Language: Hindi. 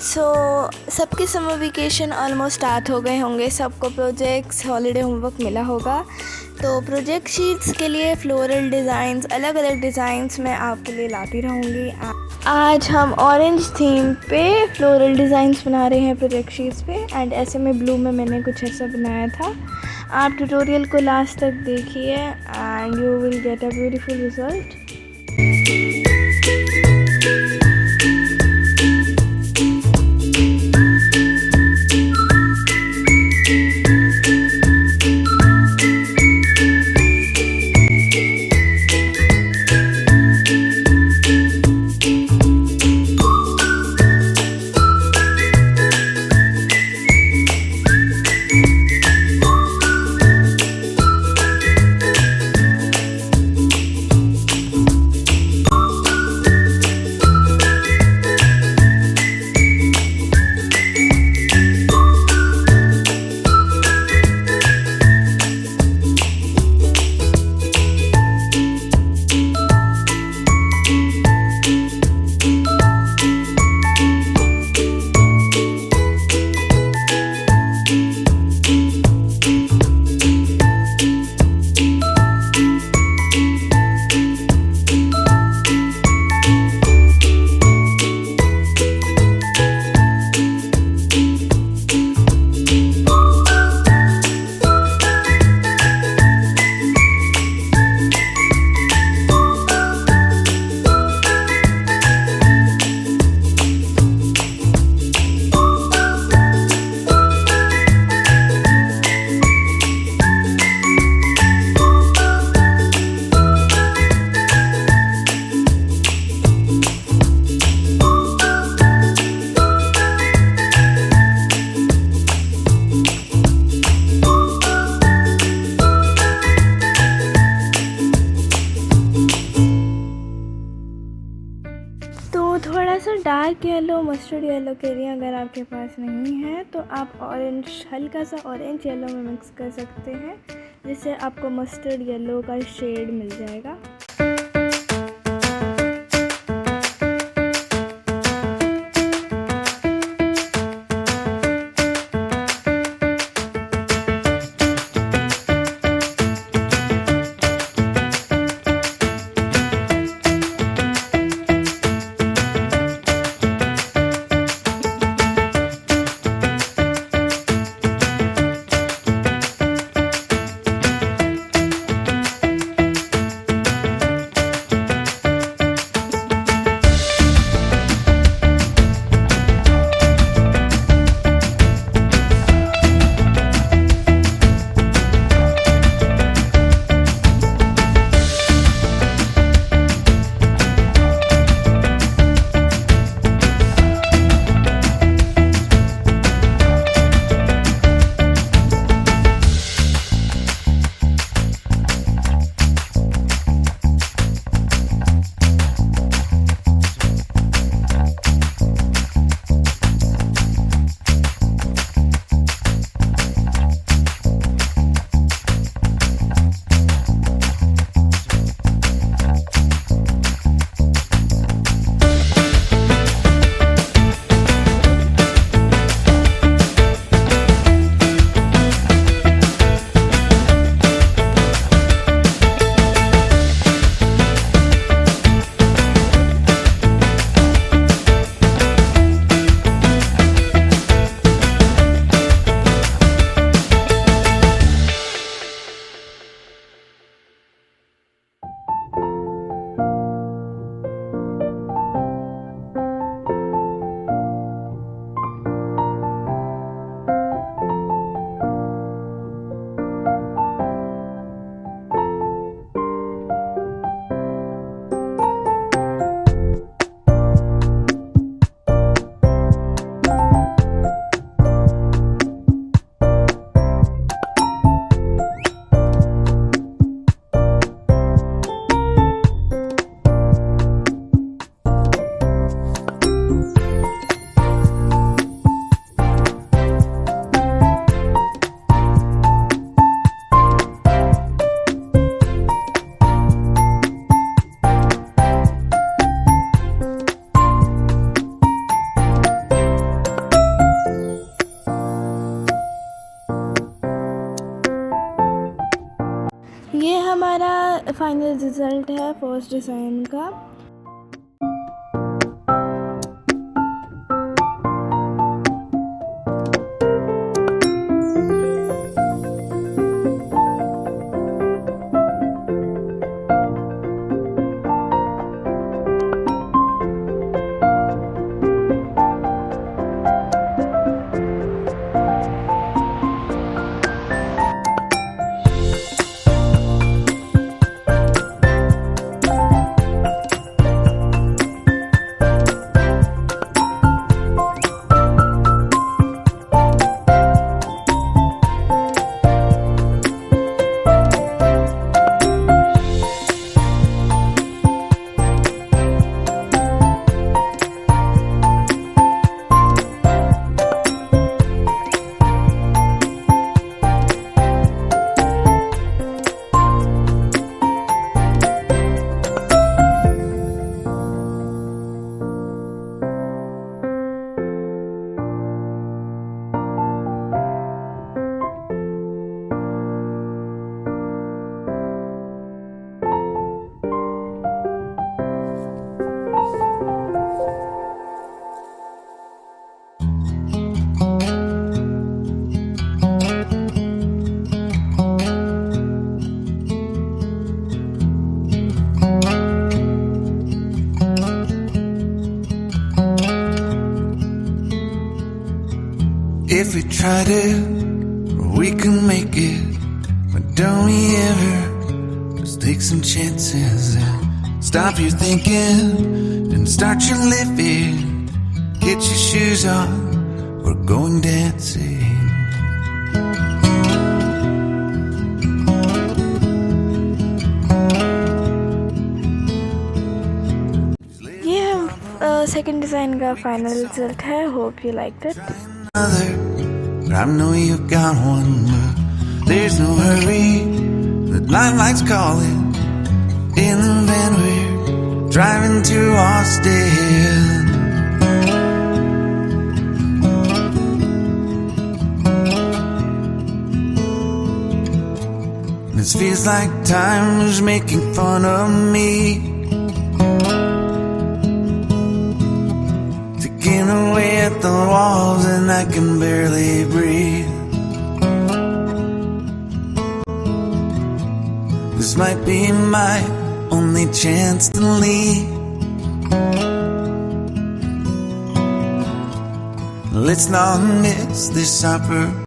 सो सबके समर वेकेशन ऑलमोस्ट स्टार्ट हो गए होंगे, सबको प्रोजेक्ट्स हॉलीडे होमवर्क मिला होगा। तो प्रोजेक्ट शीट्स के लिए फ्लोरल डिज़ाइंस, अलग अलग डिज़ाइंस मैं आपके लिए लाती रहूँगी। आज हम ऑरेंज थीम पे फ्लोरल डिज़ाइंस बना रहे हैं प्रोजेक्ट शीट्स पे। एंड ऐसे में ब्लू में मैंने कुछ ऐसा बनाया था। आप ट्यूटोरियल को लास्ट तक देखिए and you will get a beautiful result. थोड़ा सा डार्क येलो, मस्टर्ड येलो के लिए अगर आपके पास नहीं है तो आप ऑरेंज, हल्का सा ऑरेंज येलो में मिक्स कर सकते हैं, जिससे आपको मस्टर्ड येलो का शेड मिल जाएगा। मेरा फाइनल रिज़ल्ट है फर्स्ट डिज़ाइन का। If we tried it, we can make it. But don't we ever just take some chances and stop your thinking and start your living? Get your shoes on, we're going dancing. ये सेकंड डिज़ाइन का फाइनल रिजल्ट है। Hope you like it. But I know you got one, but there's no hurry. The lights calling in the van we're driving to Austin. This feels like time is making fun of me, away at the walls and I can barely breathe. This might be my only chance to leave. Let's not miss this opportunity.